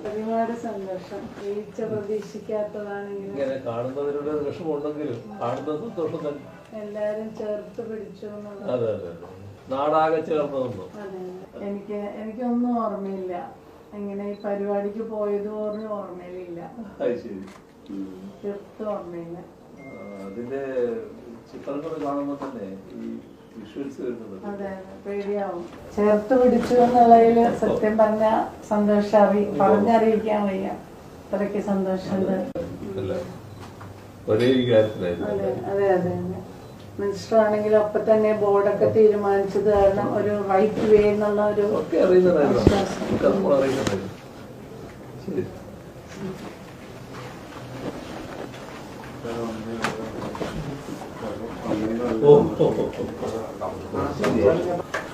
ഒരുപാട് സന്തോഷം. വീഴ്ച പ്രതീക്ഷിക്കാത്തതാണെങ്കിലും ഇങ്ങനെ കാണുന്നതിനുള്ള വിഷമമുണ്ടെങ്കിലും കാണുന്ന സന്തോഷം തന്നെ. എല്ലാരും ചേർത്ത് പിടിച്ചു. അതെ അതെ അതെ, നാടാകെ ചേർന്നതൊന്നും. അതെ, എനിക്കൊന്നും ഓർമ്മയില്ല. ഇങ്ങനെ ഈ പരിപാടിക്ക് പോയത് പോലും ഓർമ്മയിലില്ല. തീർത്തും ഓർമ്മയില്ല. അതിന്റെ ചിത്രങ്ങൾ കാണുമ്പോ തന്നെ ഈ വിഷ്വൽസ് വരുന്നത്. അതെ, പേടിയാവും. ചേർത്ത് പിടിച്ചു എന്നുള്ളതില് സത്യം പറഞ്ഞ സന്തോഷം പറഞ്ഞറിയിക്കാൻ വയ്യ. അത്രയ്ക്ക് സന്തോഷമുണ്ട്. ഒരേ കാര്യത്തിലായിരുന്നു. അതെ അതെ അതെ അതെ. മിനിസ്റ്റർ ആണെങ്കിലും അപ്പൊ തന്നെ ബോർഡൊക്കെ തീരുമാനിച്ചത് കാരണം ഒരു റൈറ്റ് വേ എന്നുള്ള ഒരു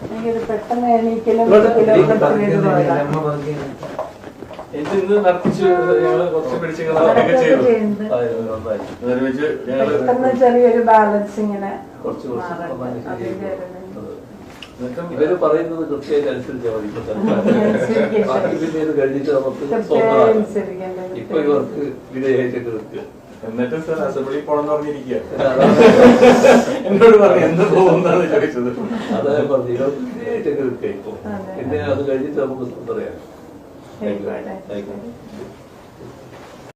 എനിക്കിത് പെട്ടെന്ന് എണീക്കലും പെട്ടെന്ന് ചെറിയൊരു ബാലൻസ് ഇങ്ങനെ. ഇവര് പറയുന്നത് കൃത്യമായിട്ട് അനുസരിച്ചാൽ മതി. കഴിഞ്ഞിട്ട് നമുക്ക് ഇപ്പൊ ഇവർക്ക് വിധേയമായിട്ടൊക്കെ നിൽക്കുക. എന്നിട്ട് സാർ അസംബ്ലി പോണെന്ന് പറഞ്ഞിരിക്കുക. എന്നോട് പറഞ്ഞു എന്ത് പോകുന്നാണ് ചോദിച്ചത്. അതായത് പറഞ്ഞു ഇവർക്ക് വിധേയമായിട്ടൊക്കെ നിൽക്കുക. ഇപ്പൊ പിന്നെ അത് കഴിഞ്ഞിട്ട് നമുക്ക് പറയാം.